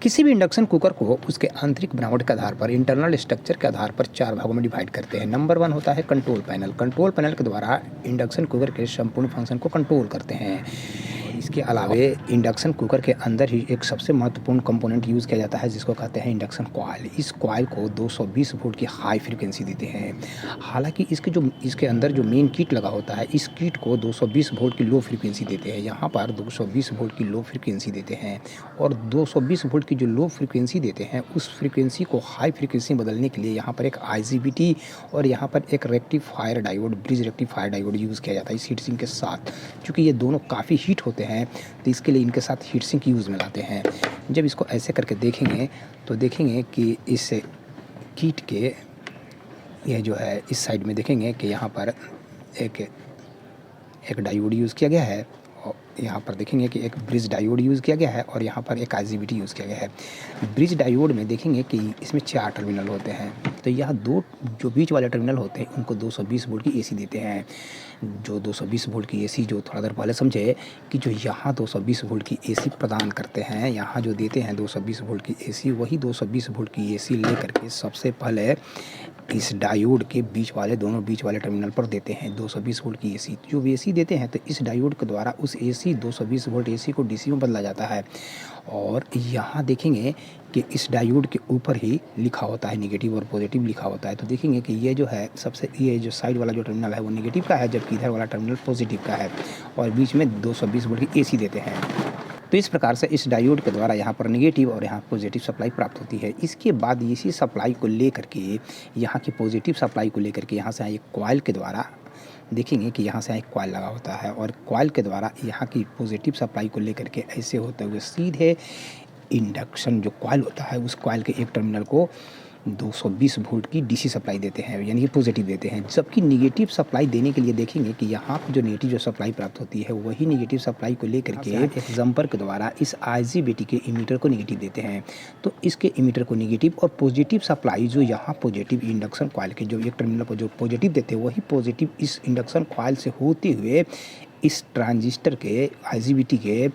किसी भी induction cooker को उसके आंतरिक बनावट के आधार पर इंटरनल स्ट्रक्चर के आधार पर 4 भागों में डिवाइड करते हैं। नंबर 1 होता है कंट्रोल पैनल। कंट्रोल पैनल के द्वारा इंडक्शन कुकर के संपूर्ण फंक्शन को कंट्रोल करते हैं। और इसके अलावे इंडक्शन कुकर के अंदर ही एक सबसे महत्वपूर्ण कंपोनेंट यूज़ किया जाता है जिसको कहते हैं इंडक्शन कॉइल। इस कॉइल को 220 वोल्ट की हाई फ्रिक्वेंसी देते हैं। हालांकि इसके अंदर जो मेन किट लगा होता है, इस किट को 220 वोल्ट की लो फ्रिक्वेंसी देते हैं। यहाँ पर 220 वोल्ट की लो फ्रिक्वेंसी देते हैं और 220 वोल्ट की जो लो फ्रिक्वेंसी देते हैं उस फ्रिक्वेंसी को हाई फ्रिक्वेंसी बदलने के लिए यहाँ पर एक आईजीबीटी और यहाँ पर एक rectifier diode, bridge rectifier diode use किया जाता है इस हीट सिंक के साथ। चूँकि ये दोनों काफ़ी हीट होते हैं तो इसके लिए इनके साथ हीट सिंक यूज़ में लाते हैं। जब इसको ऐसे करके देखेंगे तो देखेंगे कि इस किट के ये जो है इस साइड में देखेंगे कि यहाँ पर एक डायोड यूज़ किया गया है और यहाँ पर देखेंगे कि एक ब्रिज डायोड यूज़ किया गया है और यहाँ पर एक आईजीबीटी यूज़ किया गया है। ब्रिज डायोड में देखेंगे कि इसमें 4 टर्मिनल होते हैं, तो यह 2 जो बीच वाले टर्मिनल होते हैं उनको 220 वोल्ट की एसी देते हैं। जो 220 वोल्ट की एसी जो थोड़ा देर पहले समझे कि जो यहाँ 220 वोल्ट की एसी प्रदान करते हैं, यहाँ जो देते हैं 220 वोल्ट की एसी, वही 220 वोल्ट की एसी लेकर के सबसे पहले इस डायोड के दोनों बीच वाले टर्मिनल पर देते हैं 220 वोल्ट की एसी। जो एसी देते हैं तो इस डायोड के द्वारा उस एसी 220 वोल्ट एसी को डीसी में बदला जाता है। और यहाँ देखेंगे कि इस डायोड के ऊपर ही लिखा होता है नेगेटिव और पॉजिटिव लिखा होता है। तो देखेंगे कि ये जो है ये जो साइड वाला जो टर्मिनल है वो नेगेटिव का है, जबकि इधर वाला टर्मिनल पॉजिटिव का है और बीच में 220 वोल्ट की एसी देते हैं। तो इस प्रकार से इस डायोड के द्वारा यहाँ पर नेगेटिव और यहाँ पॉजिटिव सप्लाई प्राप्त होती है। इसके बाद इसी सप्लाई को लेकर के यहाँ की पॉजिटिव सप्लाई को लेकर के यहाँ से एक कॉइल के द्वारा देखेंगे कि यहाँ से एक कॉइल लगा होता है और कॉइल के द्वारा यहाँ की पॉजिटिव सप्लाई को लेकर के ऐसे होते हुए सीधे इंडक्शन जो कॉइल होता है उस कॉइल के एक टर्मिनल को 220 वोल्ट की डीसी सप्लाई देते हैं, यानी कि पॉजिटिव देते हैं। जबकि नेगेटिव सप्लाई देने के लिए देखेंगे कि यहाँ पर जो नेगेटिव जो सप्लाई प्राप्त होती है वही नेगेटिव सप्लाई को लेकर के एक जंपर के द्वारा इस आईजीबीटी के इमीटर को नेगेटिव देते हैं। तो इसके इमीटर को नेगेटिव और पॉजिटिव सप्लाई जो यहाँ पॉजिटिव इंडक्शन कॉइल के जो एक टर्मिनल पर जो पॉजिटिव देते हैं वही पॉजिटिव इस इंडक्शन कॉइल से होते हुए इस ट्रांजिस्टर के आईजीबीटी के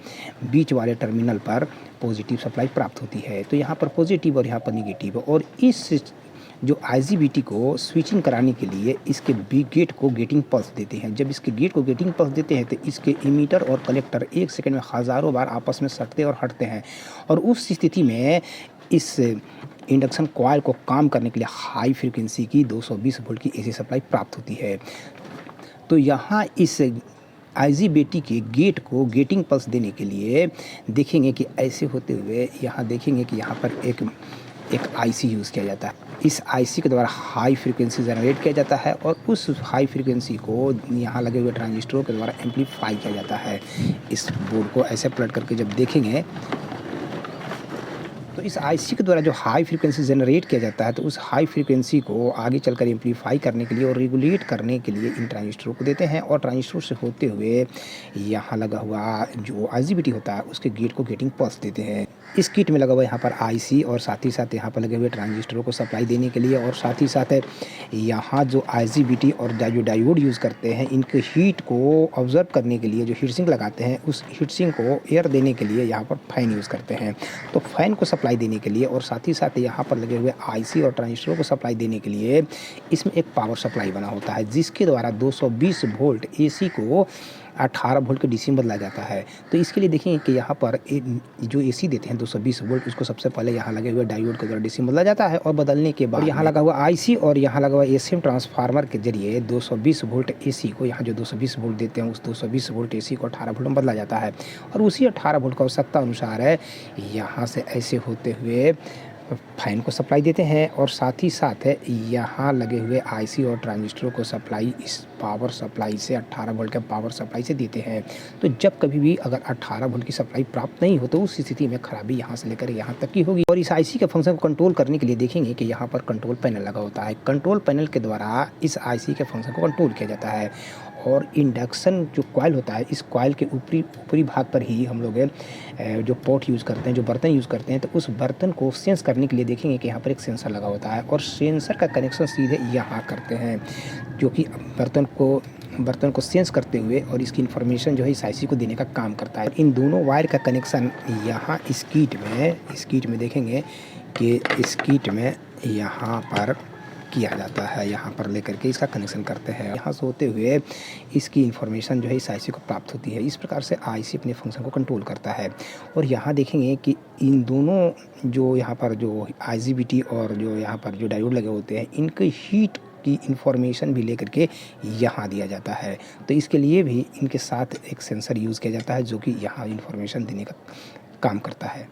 बीच वाले टर्मिनल पर पॉजिटिव सप्लाई प्राप्त होती है। तो यहाँ पर पॉजिटिव और यहाँ पर नेगेटिव, और इस जो आईजीबीटी को स्विचिंग कराने के लिए इसके गेट को गेटिंग पल्स देते हैं। जब इसके गेट को गेटिंग पल्स देते हैं तो इसके इमीटर और कलेक्टर 1 सेकंड में हज़ारों बार आपस में सटते और हटते हैं और उस स्थिति में इस इंडक्शन कॉइल को काम करने के लिए हाई फ्रिक्वेंसी की 220 वोल्ट की एसी सप्लाई प्राप्त होती है। तो यहाँ इस आईजीबीटी के गेट को गेटिंग पल्स देने के लिए देखेंगे कि ऐसे होते हुए यहाँ देखेंगे कि यहाँ पर एक आईसी यूज़ किया जाता है। इस आईसी के द्वारा हाई फ्रिक्वेंसी जनरेट किया जाता है और उस हाई फ्रिक्वेंसी को यहाँ लगे हुए ट्रांजिस्टरों के द्वारा एम्पलीफाई किया जाता है। इस बोर्ड को ऐसे पलट करके जब देखेंगे तो इस आईसी के द्वारा जो हाई फ्रिक्वेंसी जनरेट किया जाता है तो उस हाई फ्रिक्वेंसी को आगे चलकर एम्पलीफाई करने के लिए और रेगुलेट करने के लिए इन ट्रांजिस्टरों को देते हैं और ट्रांजिस्टर से होते हुए यहाँ लगा हुआ जो आईजीबीटी होता है उसके गेट को गेटिंग पल्स देते हैं। इस किट में लगा हुआ यहाँ पर आईसी और साथ ही साथ यहाँ पर लगे हुए ट्रांजिस्टरों को सप्लाई देने के लिए और साथ ही साथ यहाँ जो आईजीबीटी और जो डायोड यूज़ करते हैं इनके हीट को ऑब्जर्व करने के लिए जो हीट सिंक लगाते हैं उस हीट सिंक को एयर देने के लिए यहाँ पर फैन यूज़ करते हैं। तो फैन को सप्लाई देने के लिए और साथ ही साथ यहाँ पर लगे हुए आईसी और ट्रांजिस्टरों को सप्लाई देने के लिए इसमें एक पावर सप्लाई बना होता है जिसके द्वारा 220 वोल्ट एसी को 18 वोल्ट के डीसी में बदला जाता है। तो इसके लिए देखेंगे कि यहाँ पर जो एसी देते हैं 220 वोल्ट उसको सबसे पहले यहाँ लगे हुए डायोड के द्वारा डीसी में बदला जाता है और बदलने के बाद यहाँ लगा हुआ आईसी और यहाँ लगा हुआ एसीएम ट्रांसफार्मर के जरिए 220 वोल्ट एसी को यहाँ जो 220 वोल्ट देते हैं उस 220 वोल्ट एसी को 18 वोल्ट में बदला जाता है और उसी 18 वोल्ट का आवश्यकता अनुसार है यहाँ से ऐसे होते हुए फैन को सप्लाई देते हैं और साथ ही साथ है यहाँ लगे हुए आईसी और ट्रांजिस्टरों को सप्लाई इस पावर सप्लाई से 18 वोल्ट के पावर सप्लाई से देते हैं। तो जब कभी भी अगर 18 वोल्ट की सप्लाई प्राप्त नहीं हो तो उस स्थिति में खराबी यहाँ से लेकर यहाँ तक की होगी। और इस आईसी के फंक्शन को कंट्रोल करने के लिए देखेंगे कि यहाँ पर कंट्रोल पैनल लगा होता है। कंट्रोल पैनल के द्वारा इस आईसी के फंक्शन को कंट्रोल किया जाता है और इंडक्शन जो कॉइल होता है इस कॉइल के ऊपरी भाग पर ही हम लोग जो पॉट यूज़ करते हैं, जो बर्तन यूज़ करते हैं, तो उस बर्तन को सेंस करने के लिए देखेंगे कि यहाँ पर एक सेंसर लगा होता है और सेंसर का कनेक्शन सीधे यहाँ करते हैं जो कि बर्तन को बर्तन को सेंस करते हुए और इसकी इन्फॉर्मेशन जो है इस आईसी को देने का काम करता है। इन दोनों वायर का कनेक्शन यहाँ इस किट में देखेंगे कि इस किट में यहाँ पर किया जाता है, यहाँ पर लेकर के इसका कनेक्शन करते हैं। यहाँ से होते हुए इसकी इन्फॉर्मेशन जो है इस आईसी को प्राप्त होती है। इस प्रकार से आईसी अपने फंक्शन को कंट्रोल करता है। और यहाँ देखेंगे कि इन दोनों जो यहाँ पर जो आईजीबीटी और जो यहाँ पर जो डायोड लगे होते हैं, इनके हीट की इन्फॉर्मेशन भी लेकर के यहाँ दिया जाता है। तो इसके लिए भी इनके साथ एक सेंसर यूज़ किया जाता है जो कि यहाँ इन्फॉर्मेशन देने का काम करता है।